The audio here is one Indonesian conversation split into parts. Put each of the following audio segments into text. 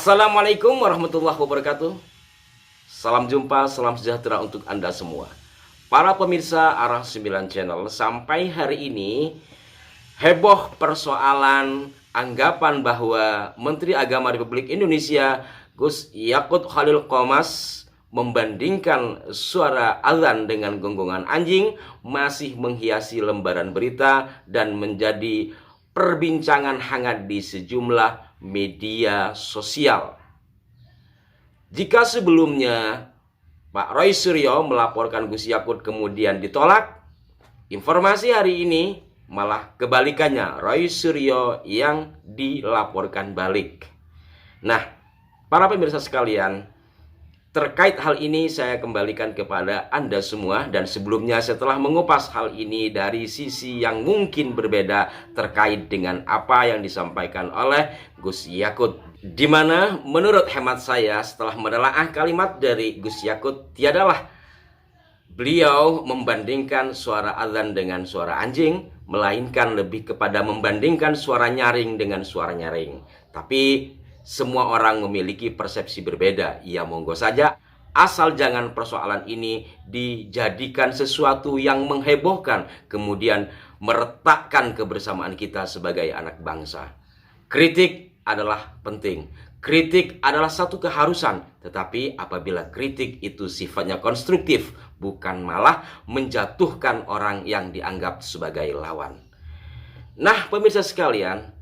Assalamualaikum warahmatullahi wabarakatuh. Salam jumpa, salam sejahtera untuk Anda semua. Para pemirsa Arah 9 Channel, sampai hari ini heboh persoalan anggapan bahwa Menteri Agama Republik Indonesia Gus Yakut Khalil Qomas membandingkan suara azan dengan gonggongan anjing masih menghiasi lembaran berita dan menjadi perbincangan hangat di sejumlah media sosial. Jika sebelumnya Pak Roy Suryo melaporkan Gus Yakut kemudian ditolak, informasi hari ini malah kebalikannya, Roy Suryo yang dilaporkan balik. Nah, para pemirsa sekalian, terkait hal ini saya kembalikan kepada Anda semua. Dan sebelumnya setelah mengupas hal ini dari sisi yang mungkin berbeda terkait dengan apa yang disampaikan oleh Gus Yakut, di mana menurut hemat saya setelah menelaah kalimat dari Gus Yakut, tiadalah beliau membandingkan suara azan dengan suara anjing, melainkan lebih kepada membandingkan suara nyaring dengan suara nyaring. Tapi semua orang memiliki persepsi berbeda. Ya monggo saja, asal jangan persoalan ini dijadikan sesuatu yang menghebohkan, kemudian meretakkan kebersamaan kita sebagai anak bangsa. Kritik adalah penting. Kritik adalah satu keharusan. Tetapi apabila kritik itu sifatnya konstruktif, bukan malah menjatuhkan orang yang dianggap sebagai lawan. Nah, pemirsa sekalian,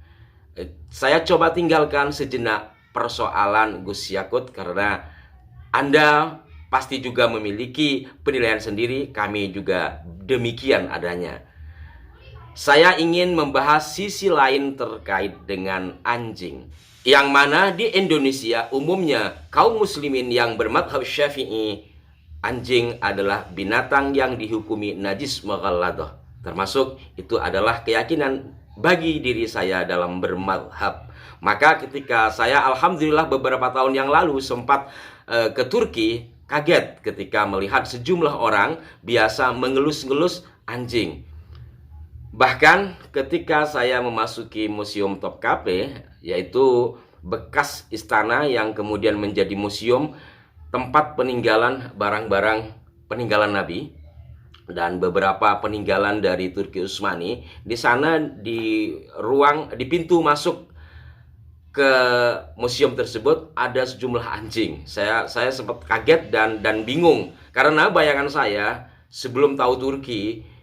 saya coba tinggalkan sejenak persoalan Gus Yakut karena Anda pasti juga memiliki penilaian sendiri, kami juga demikian adanya. Saya ingin membahas sisi lain terkait dengan anjing, yang mana di Indonesia umumnya kaum muslimin yang bermadhab Syafi'i, anjing adalah binatang yang dihukumi najis mughalladah. Termasuk itu adalah keyakinan bagi diri saya dalam bermadhab. Maka ketika saya alhamdulillah beberapa tahun yang lalu sempat ke Turki, kaget ketika melihat sejumlah orang biasa mengelus-ngelus anjing. Bahkan ketika saya memasuki Museum Topkapi, yaitu bekas istana yang kemudian menjadi museum tempat peninggalan barang-barang peninggalan Nabi dan beberapa peninggalan dari Turki Utsmani, di sana di pintu masuk ke museum tersebut ada sejumlah anjing. Saya sempat kaget dan bingung karena bayangan saya sebelum tahu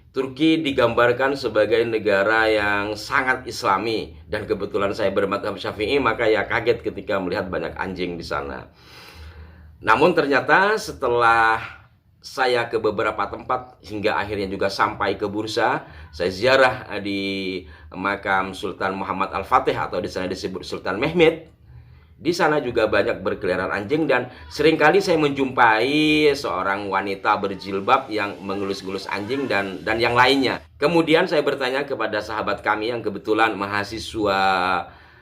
Turki digambarkan sebagai negara yang sangat islami, dan kebetulan saya bermadhab Syafi'i, maka ya kaget ketika melihat banyak anjing di sana. Namun ternyata setelah saya ke beberapa tempat hingga akhirnya juga sampai ke Bursa, saya ziarah di makam Sultan Muhammad Al-Fatih atau di sana disebut Sultan Mehmed. Di sana juga banyak berkeliaran anjing dan seringkali saya menjumpai seorang wanita berjilbab yang mengelus-gelus anjing dan yang lainnya. Kemudian saya bertanya kepada sahabat kami yang kebetulan mahasiswa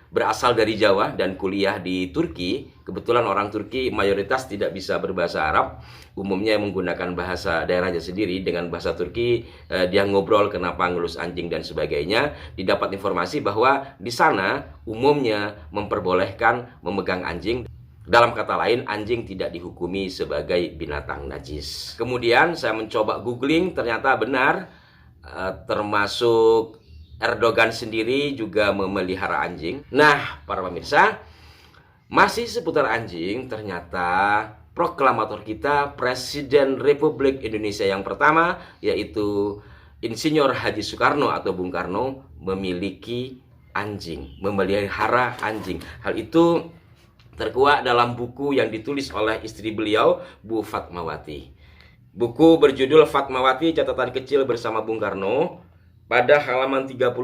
berasal dari Jawa dan kuliah di Turki. Kebetulan orang Turki mayoritas tidak bisa berbahasa Arab, umumnya menggunakan bahasa daerahnya sendiri. Dengan bahasa Turki dia ngobrol kenapa ngelus anjing dan sebagainya. Didapat informasi bahwa di sana umumnya memperbolehkan memegang anjing. Dalam kata lain, anjing tidak dihukumi sebagai binatang najis. Kemudian saya mencoba googling, ternyata benar, termasuk Erdogan sendiri juga memelihara anjing. Nah, para pemirsa, masih seputar anjing, ternyata proklamator kita, Presiden Republik Indonesia yang pertama, yaitu Insinyur Haji Soekarno atau Bung Karno, memiliki anjing, memelihara anjing. Hal itu terkuak dalam buku yang ditulis oleh istri beliau, Bu Fatmawati. Buku berjudul Fatmawati, Catatan Kecil Bersama Bung Karno. Pada halaman 34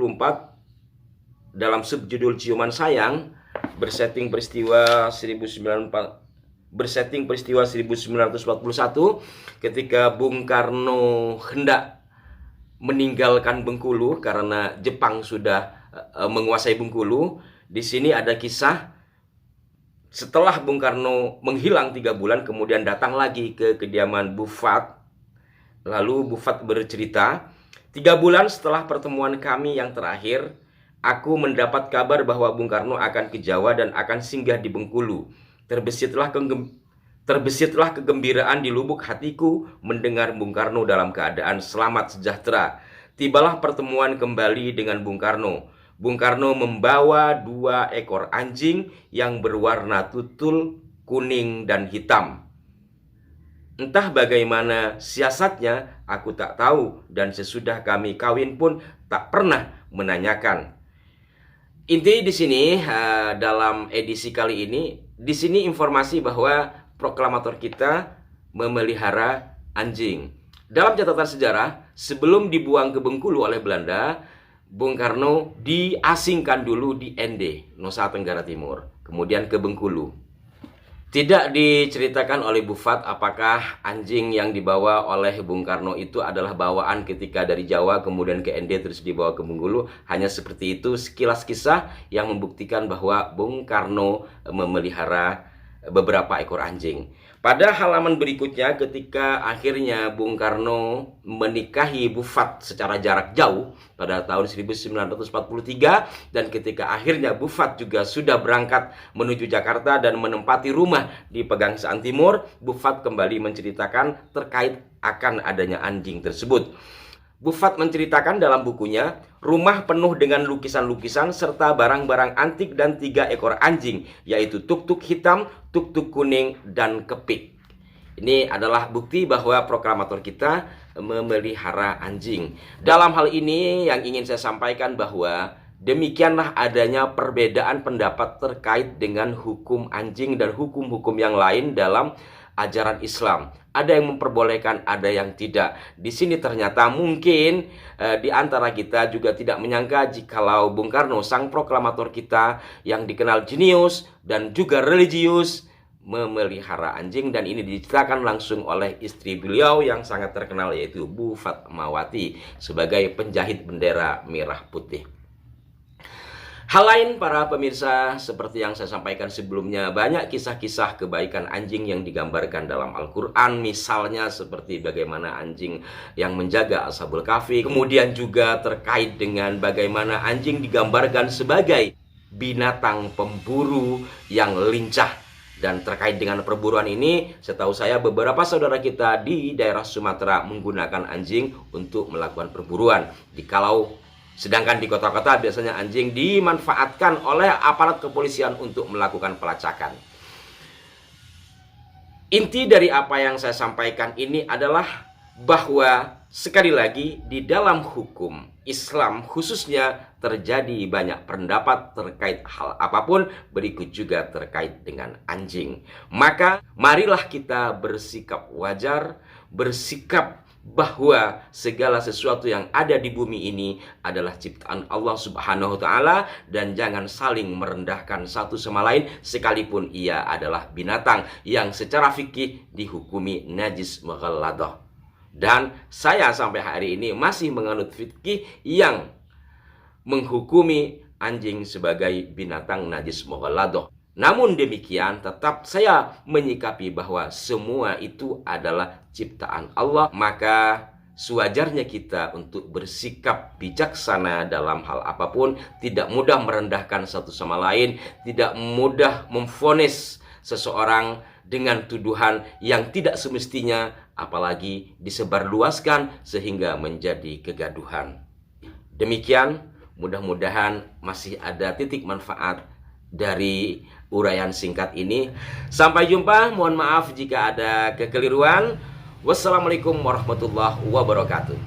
dalam subjudul Ciuman Sayang, bersetting peristiwa 1941 ketika Bung Karno hendak meninggalkan Bengkulu karena Jepang sudah menguasai Bengkulu. Di sini ada kisah setelah Bung Karno menghilang 3 bulan, kemudian datang lagi ke kediaman Bu Fat. Lalu Bu Fat bercerita, 3 bulan setelah pertemuan kami yang terakhir, aku mendapat kabar bahwa Bung Karno akan ke Jawa dan akan singgah di Bengkulu. Terbesitlah kegembiraan di lubuk hatiku mendengar Bung Karno dalam keadaan selamat sejahtera. Tibalah pertemuan kembali dengan Bung Karno. Bung Karno membawa 2 ekor anjing yang berwarna tutul, kuning, dan hitam. Entah bagaimana siasatnya, aku tak tahu, dan sesudah kami kawin pun tak pernah menanyakan. Inti di sini dalam edisi kali ini, di sini informasi bahwa proklamator kita memelihara anjing. Dalam catatan sejarah, sebelum dibuang ke Bengkulu oleh Belanda, Bung Karno diasingkan dulu di ND, Nusa Tenggara Timur, kemudian ke Bengkulu. Tidak diceritakan oleh Bu Fat apakah anjing yang dibawa oleh Bung Karno itu adalah bawaan ketika dari Jawa kemudian ke ND terus dibawa ke Bengkulu. Hanya seperti itu sekilas kisah yang membuktikan bahwa Bung Karno memelihara beberapa ekor anjing. Pada halaman berikutnya, ketika akhirnya Bung Karno menikahi Bu Fat secara jarak jauh pada tahun 1943, dan ketika akhirnya Bu Fat juga sudah berangkat menuju Jakarta dan menempati rumah di Pegangsaan Timur, Bu Fat kembali menceritakan terkait akan adanya anjing tersebut. Bu Fat menceritakan dalam bukunya, rumah penuh dengan lukisan-lukisan serta barang-barang antik dan 3 ekor anjing, yaitu tuk-tuk hitam, tuk-tuk kuning, dan kepik. Ini adalah bukti bahwa proklamator kita memelihara anjing. Dalam hal ini yang ingin saya sampaikan bahwa demikianlah adanya perbedaan pendapat terkait dengan hukum anjing dan hukum-hukum yang lain dalam ajaran Islam. Ada yang memperbolehkan, ada yang tidak. Di sini ternyata mungkin di antara kita juga tidak menyangka jikalau Bung Karno, sang proklamator kita yang dikenal jenius dan juga religius, memelihara anjing, dan ini diceritakan langsung oleh istri beliau yang sangat terkenal, yaitu Bu Fatmawati, sebagai penjahit bendera merah putih. Hal lain para pemirsa, seperti yang saya sampaikan sebelumnya, banyak kisah-kisah kebaikan anjing yang digambarkan dalam Al-Quran. Misalnya seperti bagaimana anjing yang menjaga Ashabul Kahfi. Kemudian juga terkait dengan bagaimana anjing digambarkan sebagai binatang pemburu yang lincah. Dan terkait dengan perburuan ini, setahu saya beberapa saudara kita di daerah Sumatera menggunakan anjing untuk melakukan perburuan. Sedangkan di kota-kota biasanya anjing dimanfaatkan oleh aparat kepolisian untuk melakukan pelacakan. Inti dari apa yang saya sampaikan ini adalah bahwa sekali lagi di dalam hukum Islam khususnya terjadi banyak pendapat terkait hal apapun, berikut juga terkait dengan anjing. Maka marilah kita bersikap wajar, bersikap bahwa segala sesuatu yang ada di bumi ini adalah ciptaan Allah Subhanahu wa Ta'ala, dan jangan saling merendahkan satu sama lain sekalipun ia adalah binatang yang secara fikih dihukumi najis mughalladah. Dan saya sampai hari ini masih menganut fikih yang menghukumi anjing sebagai binatang najis mughalladah. Namun demikian, tetap saya menyikapi bahwa semua itu adalah ciptaan Allah. Maka sewajarnya kita untuk bersikap bijaksana dalam hal apapun, tidak mudah merendahkan satu sama lain, tidak mudah memvonis seseorang dengan tuduhan yang tidak semestinya, apalagi disebarluaskan sehingga menjadi kegaduhan. Demikian, mudah-mudahan masih ada titik manfaat dari uraian singkat ini. Sampai jumpa, mohon maaf jika ada kekeliruan. Wassalamualaikum warahmatullahi wabarakatuh.